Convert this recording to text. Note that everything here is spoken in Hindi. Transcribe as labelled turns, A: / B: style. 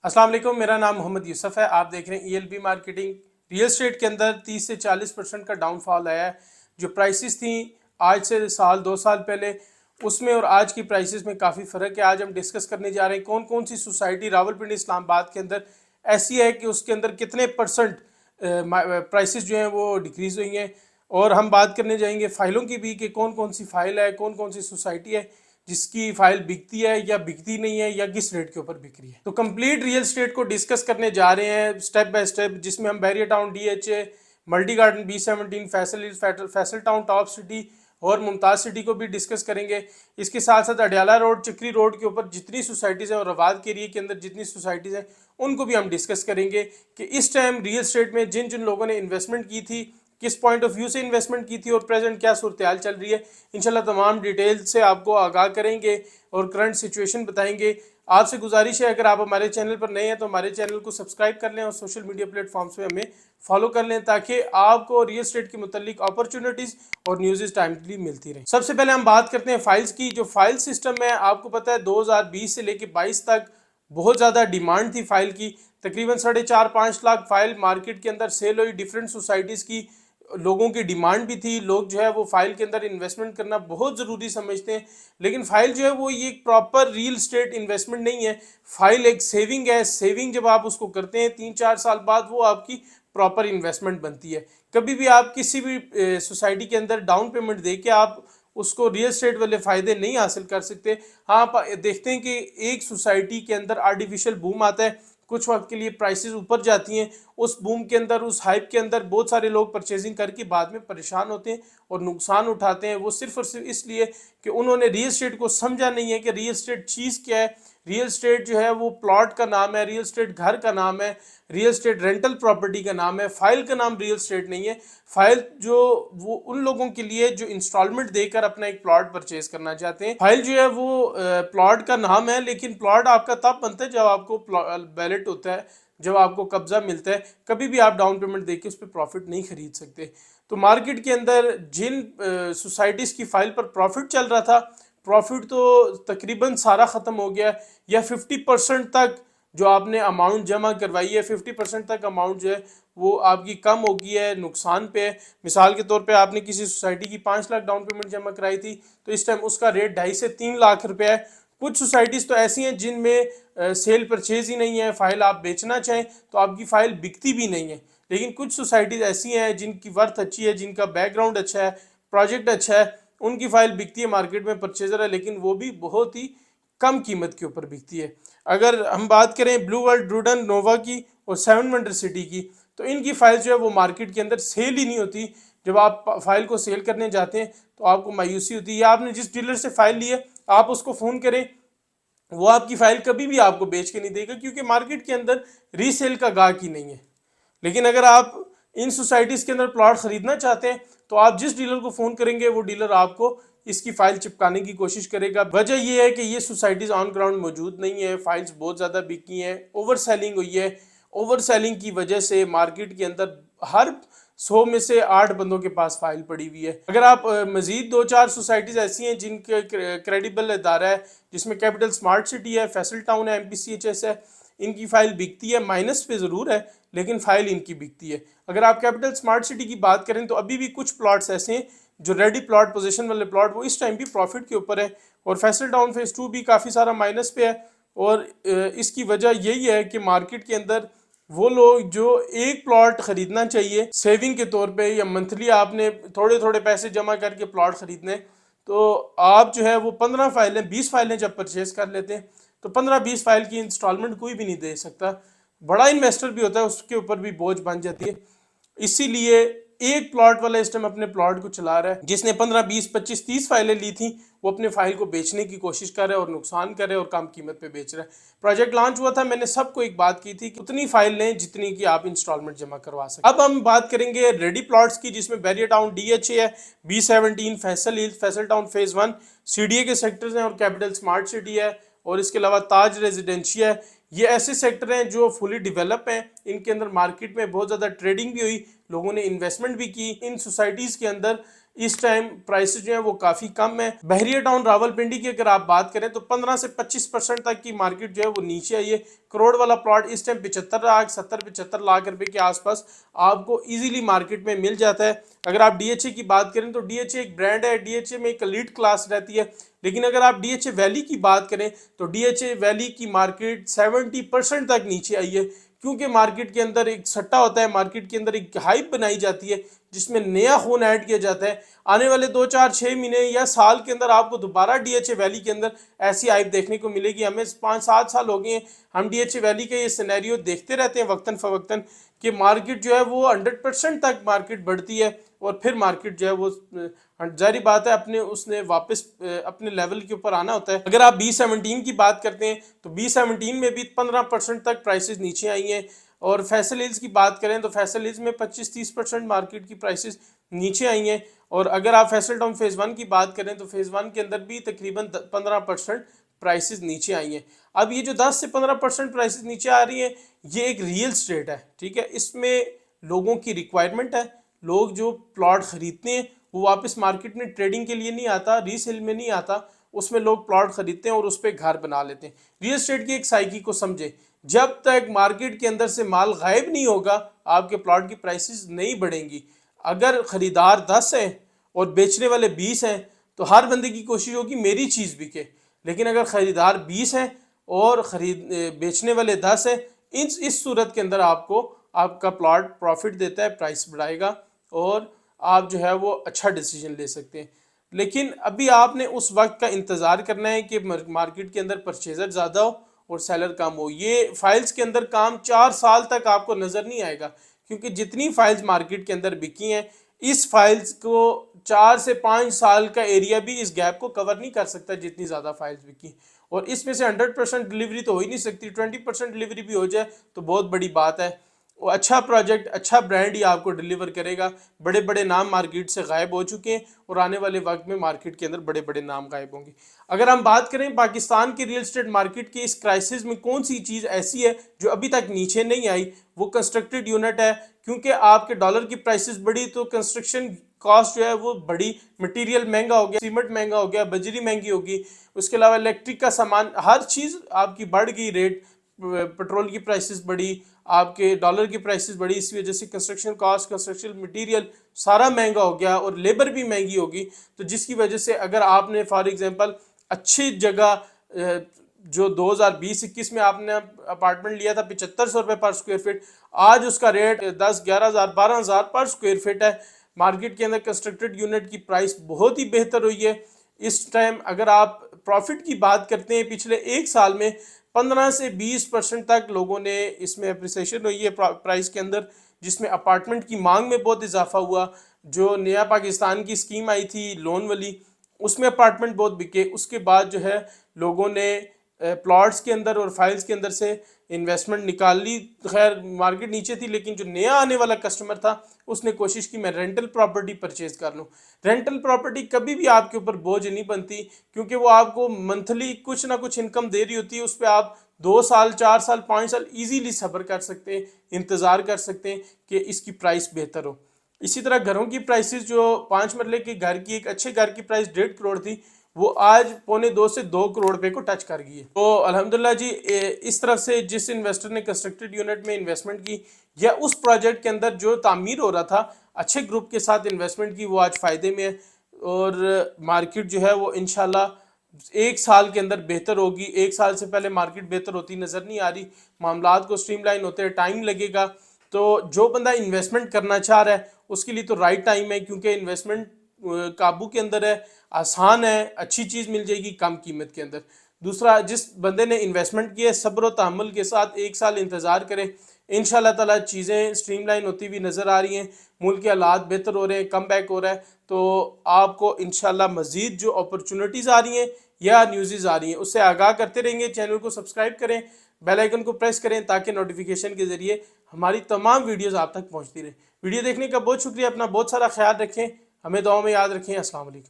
A: अस्सलाम वालेकुम, मेरा नाम मोहम्मद यूसुफ है। आप देख रहे हैं ईएलबी मार्केटिंग। रियल एस्टेट के अंदर 30 से 40% का डाउनफॉल आया है। जो प्राइसेस थी आज से साल 2 साल पहले, उसमें और आज की प्राइसेस में काफ़ी फ़र्क है। आज हम डिस्कस करने जा रहे हैं कौन कौन सी सोसाइटी रावलपिंडी इस्लामाबाद के अंदर ऐसी है कि उसके अंदर कितने परसेंट प्राइसेस जो हैं वो डिक्रीज़ हुई हैं। और हम बात करने जाएंगे फ़ाइलों की भी कि कौन कौन सी फ़ाइल है, कौन कौन सी सोसाइटी है जिसकी फाइल बिकती है या बिकती नहीं है या किस रेट के ऊपर बिक रही है। तो कंप्लीट रियल स्टेट को डिस्कस करने जा रहे हैं स्टेप बाय स्टेप, जिसमें हम barrier town DHA, multi garden B17, Faisal town top city और मुमताज़ सिटी को भी डिस्कस करेंगे। इसके साथ साथ अडयाला रोड, चक्री रोड के ऊपर जितनी सोसाइटीज़ हैं और रवाद के एरिए के अंदर जितनी सोसाइटीज़ हैं उनको भी हम डिस्कस करेंगे कि इस टाइम रियल स्टेट में जिन जिन लोगों ने इन्वेस्टमेंट की थी, किस पॉइंट ऑफ व्यू से इन्वेस्टमेंट की थी और प्रेजेंट क्या सूरत हाल चल रही है। इंशाल्लाह तमाम डिटेल से आपको आगाह करेंगे और करंट सिचुएशन बताएंगे। आपसे गुजारिश है, अगर आप हमारे चैनल पर नए हैं तो हमारे चैनल को सब्सक्राइब कर लें और सोशल मीडिया प्लेटफॉर्म्स पे हमें फॉलो कर लें, ताकि आपको रियल एस्टेट के मुतालिक अपॉर्चुनिटीज़ और न्यूज़ टाइमली मिलती रहे। सबसे पहले हम बात करते हैं फाइल्स की। जो फाइल सिस्टम है, आपको पता है 2020 से लेकर 22 तक बहुत ज़्यादा डिमांड थी फाइल की। तकरीबन 4.5-5 लाख फाइल मार्केट के अंदर सेल हुई डिफरेंट सोसाइटीज़ की। लोगों की डिमांड भी थी, लोग जो है वो फाइल के अंदर इन्वेस्टमेंट करना बहुत ज़रूरी समझते हैं। लेकिन फाइल जो है वो ये एक प्रॉपर रियल स्टेट इन्वेस्टमेंट नहीं है। फाइल एक सेविंग है। सेविंग जब आप उसको करते हैं 3-4 साल बाद वो आपकी प्रॉपर इन्वेस्टमेंट बनती है। कभी भी आप किसी भी सोसाइटी के अंदर डाउन पेमेंट दे के आप उसको रियल स्टेट वाले फ़ायदे नहीं हासिल कर सकते। हाँ, आप देखते हैं कि एक सोसाइटी के अंदर आर्टिफिशियल बूम आता है, कुछ वक्त के लिए प्राइसेस ऊपर जाती हैं। उस बूम के अंदर, उस हाइप के अंदर बहुत सारे लोग परचेजिंग करके बाद में परेशान होते हैं और नुकसान उठाते हैं। वो सिर्फ और सिर्फ इसलिए कि उन्होंने रियल एस्टेट को समझा नहीं है कि रियल एस्टेट चीज़ क्या है। रियल एस्टेट जो है वो प्लॉट का नाम है, रियल एस्टेट घर का नाम है, रियल एस्टेट रेंटल प्रॉपर्टी का नाम है। फाइल का नाम रियल एस्टेट नहीं है। फाइल जो वो उन लोगों के लिए जो इंस्टॉलमेंट देकर अपना एक प्लॉट परचेज करना चाहते हैं। फाइल जो है वो प्लॉट का नाम है, लेकिन प्लॉट आपका तब बनता है जब आपको बैलेट होता है, जब आपको कब्जा मिलता है। कभी भी आप डाउन पेमेंट देके उस पर प्रॉफिट नहीं खरीद सकते। तो मार्केट के अंदर जिन सोसाइटीज़ की फाइल पर प्रॉफिट चल रहा था, प्रॉफिट तो तकरीबन सारा ख़त्म हो गया, या 50% तक जो आपने अमाउंट जमा करवाई है, 50% तक अमाउंट जो है वो आपकी कम हो गई है, नुकसान पे है। मिसाल के तौर पे आपने किसी सोसाइटी की 5 लाख डाउन पेमेंट जमा कराई थी, तो इस टाइम उसका रेट 2.5 से 3 लाख रुपया है। कुछ सोसाइटीज़ तो ऐसी हैं जिनमें सेल परचेज ही नहीं है। फाइल आप बेचना चाहें तो आपकी फ़ाइल बिकती भी नहीं है। लेकिन कुछ सोसाइटीज़ ऐसी हैं जिनकी वर्थ अच्छी है, जिनका बैकग्राउंड अच्छा है, प्रोजेक्ट अच्छा है, उनकी फ़ाइल बिकती है, मार्केट में परचेजर है, लेकिन वो भी बहुत ही कम कीमत के ऊपर बिकती है। अगर हम बात करें ब्लू वर्ल्ड, ड्रूडन, नोवा की और 7 वंडर सिटी की, तो इनकी फ़ाइल जो है वो मार्केट के अंदर सेल ही नहीं होती। जब आप फाइल को सेल करने जाते हैं तो आपको मायूसी होती है। या आपने जिस डीलर से फाइल ली है, आप उसको फ़ोन करें, वो आपकी फाइल कभी भी आपको बेच के नहीं देगा, क्योंकि मार्केट के अंदर रीसेल का गाहक ही नहीं है। लेकिन अगर आप इन सोसाइटीज़ के अंदर प्लॉट ख़रीदना चाहते हैं तो आप जिस डीलर को फ़ोन करेंगे वो डीलर आपको इसकी फ़ाइल चिपकाने की कोशिश करेगा। वजह यह है कि ये सोसाइटीज़ ऑन ग्राउंड मौजूद नहीं है, फाइल्स बहुत ज़्यादा बिकी हैं, ओवर सेलिंग हुई है। ओवर सेलिंग की वजह से मार्केट के अंदर हर 100 में से 8 बंदों के पास फाइल पड़ी हुई है। अगर आप मज़ीद 2-4 सोसाइटीज़ ऐसी हैं जिनके क्रेडिबल इदारा है, जिसमें कैपिटल स्मार्ट सिटी है, फैसल टाउन है, MPCHS है, इनकी फ़ाइल बिकती है, माइनस पे ज़रूर है लेकिन फ़ाइल इनकी बिकती है। अगर आप कैपिटल स्मार्ट सिटी की बात करें तो अभी भी कुछ प्लॉट्स ऐसे हैं जो रेडी प्लॉट, पोजीशन वाले प्लॉट, वो इस टाइम भी प्रॉफिट के ऊपर है। और फैसल टाउन फेज़ 2 भी काफ़ी सारा माइनस पे है। और इसकी वजह यही है कि मार्केट के अंदर वो लोग जो एक प्लॉट ख़रीदना चाहिए सेविंग के तौर पे, या मंथली आपने थोड़े थोड़े पैसे जमा करके प्लॉट ख़रीदने, तो आप जो है वो 15 फाइलें, 20 फाइलें जब परचेज़ कर लेते हैं तो 15-20 फाइल की इंस्टॉलमेंट कोई भी नहीं दे सकता। बड़ा इन्वेस्टर भी होता है, उसके ऊपर भी बोझ बन जाती है। इसीलिए एक प्लॉट वाला इस टाइम अपने प्लॉट को चला रहा है। जिसने 15-20-25-30 फाइलें ली थी, वो अपने फाइल को बेचने की कोशिश कर रहा है और नुकसान कर रहा है और कम कीमत पे बेच रहा है। प्रोजेक्ट लॉन्च हुआ था, मैंने सबको एक बात की थी कि उतनी फाइल लें जितनी की आप इंस्टॉलमेंट जमा करवा सकें। अब हम बात करेंगे रेडी प्लॉट्स की, जिसमें बैरियर टाउन DHA है, B17, Faisal hills, Faisal town phase 1 CDA के सेक्टर्स हैं, और कैपिटल स्मार्ट सिटी है, और इसके अलावा ताज रेजिडेंशिया है। ये ऐसे सेक्टर हैं जो फुली डेवलप हैं। इनके अंदर मार्केट में बहुत ज़्यादा ट्रेडिंग भी हुई, लोगों ने इन्वेस्टमेंट भी की। इन सोसाइटीज़ के अंदर इस टाइम प्राइसेस जो है वो काफ़ी कम है। बहरिया टाउन रावलपिंडी की अगर आप बात करें तो 15 से 25% तक की मार्केट जो है वो नीचे आई है। करोड़ वाला प्लॉट इस टाइम 75 लाख 70-75 लाख रुपए के आसपास आपको इजीली मार्केट में मिल जाता है। अगर आप डीएचए की बात करें तो डीएचए एक ब्रांड है, डीएचए में एक एलीट क्लास रहती है। लेकिन अगर आप डीएचए वैली की बात करें तो डीएचए वैली की मार्केट 70% तक नीचे आई है, क्योंकि मार्केट के अंदर एक सट्टा होता है, मार्केट के अंदर एक हाइप बनाई जाती है जिसमें नया खून ऐड किया जाता है। आने वाले 2-4-6 महीने या साल के अंदर आपको दोबारा डीएचए वैली के अंदर ऐसी हाइप देखने को मिलेगी। हमें 5-7 साल हो गए हैं, हम डीएचए वैली का ये सिनेरियो देखते रहते हैं वक्तन फवक्तन कि मार्केट जो है वो 100% तक मार्केट बढ़ती है और फिर मार्केट जो है वो जारी बात है अपने उसने वापस अपने लेवल के ऊपर आना होता है। अगर आप B17 की बात करते हैं तो B17 में भी 15% तक प्राइसेस नीचे आई हैं। और फैसल हिल्स की बात करें तो फैसल हिल्स में 25-30% मार्केट की प्राइसेस नीचे आई हैं। और अगर आप फैसल टाउन फेज़ 1 की बात करें तो फेज़ 1 के अंदर भी तकरीबन 15% प्राइसेस नीचे आई हैं। अब ये जो 10 से 15% प्राइसेस नीचे आ रही हैं, ये एक रियल स्टेट है, ठीक है। इसमें लोगों की रिक्वायरमेंट है, लोग जो प्लॉट खरीदते हैं वो वापस मार्केट में ट्रेडिंग के लिए नहीं आता, रीसेल में नहीं आता, उसमें लोग प्लॉट खरीदते हैं और उस पर घर बना लेते हैं। रियल स्टेट की एक साइकी को समझे, जब तक मार्केट के अंदर से माल गायब नहीं होगा आपके प्लॉट की प्राइसेस नहीं बढ़ेंगी। अगर खरीदार 10 हैं और बेचने वाले 20 हैं तो हर बंदे की कोशिश होगी मेरी चीज़ बिके। लेकिन अगर खरीदार 20 हैं और बेचने वाले 10 हैं, इस सूरत के अंदर आपको आपका प्लॉट प्रॉफिट देता है, प्राइस बढ़ाएगा और आप जो है वो अच्छा डिसीजन ले सकते हैं। लेकिन अभी आपने उस वक्त का इंतज़ार करना है कि मार्केट के अंदर परचेज़र ज़्यादा हो और सेलर कम हो। ये फाइल्स के अंदर काम 4 साल तक आपको नज़र नहीं आएगा, क्योंकि जितनी फाइल्स मार्केट के अंदर बिकी हैं, इस फाइल्स को 4 से 5 साल का एरिया भी इस गैप को कवर नहीं कर सकता जितनी ज़्यादा फाइल्स बिकी। और इसमें से 100% डिलीवरी तो हो ही नहीं सकती, 20% डिलीवरी भी हो जाए तो बहुत बड़ी बात है। वो अच्छा प्रोजेक्ट, अच्छा ब्रांड ही आपको डिलीवर करेगा। बड़े बड़े नाम मार्केट से गायब हो चुके हैं और आने वाले वक्त में मार्केट के अंदर बड़े बड़े नाम गायब होंगे। अगर हम बात करें पाकिस्तान की रियल एस्टेट मार्केट की इस क्राइसिस में कौन सी चीज़ ऐसी है जो अभी तक नीचे नहीं आई, वो कंस्ट्रक्टेड यूनिट है। क्योंकि आपके डॉलर की प्राइसेस बढ़ी तो कंस्ट्रक्शन कॉस्ट जो है वो बढ़ी, मटेरियल महंगा हो गया, सीमेंट महंगा हो गया, बजरी महंगी होगी, उसके अलावा इलेक्ट्रिक का सामान, हर चीज़ आपकी बढ़ गई रेट। पेट्रोल की प्राइसेस बढ़ी, आपके डॉलर की प्राइसेस बढ़ी, इसी वजह से कंस्ट्रक्शन कॉस्ट, कंस्ट्रक्शन मटेरियल सारा महंगा हो गया और लेबर भी महंगी होगी। तो जिसकी वजह से अगर आपने फॉर एग्जांपल अच्छी जगह जो 2020-21 में आपने अपार्टमेंट लिया था 7500 रुपये पर स्क्वायर फीट, आज उसका रेट 10-11,000-12,000 पर स्क्वायर फीट है। मार्केट के अंदर कंस्ट्रक्टेड यूनिट की प्राइस बहुत ही बेहतर हुई है इस टाइम। अगर आप प्रॉफिट की बात करते हैं, पिछले एक साल में 15 से 20% तक लोगों ने इसमें अप्रिसिएशन हुई है प्राइस के अंदर, जिसमें अपार्टमेंट की मांग में बहुत इजाफा हुआ। जो नया पाकिस्तान की स्कीम आई थी लोन वाली, उसमें अपार्टमेंट बहुत बिके। उसके बाद जो है लोगों ने प्लॉट्स के अंदर और फाइल्स के अंदर से इन्वेस्टमेंट निकाल ली। खैर मार्केट नीचे थी, लेकिन जो नया आने वाला कस्टमर था उसने कोशिश की मैं रेंटल प्रॉपर्टी परचेज कर लूँ। रेंटल प्रॉपर्टी कभी भी आपके ऊपर बोझ नहीं बनती, क्योंकि वो आपको मंथली कुछ ना कुछ इनकम दे रही होती है। उस पर आप 2 साल 4 साल 5 साल ईजीली सब्र कर सकते हैं, इंतज़ार कर सकते हैं कि इसकी प्राइस बेहतर हो। इसी तरह घरों की प्राइसेस, जो 5 मरले के घर की, एक अच्छे घर की प्राइस 1.5 करोड़ थी, वो आज 1.25 से 2 करोड़ रुपए को टच कर गई है। तो अल्हम्दुलिल्लाह जी, इस तरफ से जिस इन्वेस्टर ने कंस्ट्रक्टेड यूनिट में इन्वेस्टमेंट की या उस प्रोजेक्ट के अंदर जो तामीर हो रहा था अच्छे ग्रुप के साथ इन्वेस्टमेंट की, वो आज फ़ायदे में है। और मार्केट जो है वो इंशाल्लाह 1 साल के अंदर बेहतर होगी। 1 साल से पहले मार्केट बेहतर होती नज़र नहीं आ रही। मामलात को स्ट्रीमलाइन होते टाइम लगेगा। तो जो बंदा इन्वेस्टमेंट करना चाह रहा है उसके लिए तो राइट टाइम है, क्योंकि इन्वेस्टमेंट काबू के अंदर है, आसान है, अच्छी चीज़ मिल जाएगी कम कीमत के अंदर। दूसरा, जिस बंदे ने इन्वेस्टमेंट किया है सब्र व तहम्मुल के साथ 1 साल इंतज़ार करें, इंशाल्लाह ताला चीज़ें स्ट्रीमलाइन होती हुई नज़र आ रही हैं, मुल्क के हालात बेहतर हो रहे हैं, कम बैक हो रहा है। तो आपको इंशाल्लाह मज़ीद जो अपॉर्चुनिटीज़ आ रही हैं या न्यूज़ आ रही हैं उससे आगाह करते रहेंगे। चैनल को सब्सक्राइब करें, बेल आइकन को प्रेस करें, ताकि नोटिफिकेशन के ज़रिए हमारी तमाम वीडियोज़ आप तक पहुँचती रहे। वीडियो देखने का बहुत शुक्रिया। अपना बहुत सारा ख्याल रखें, हमें दुआ में याद रखें। अस्सलाम वालेकुम।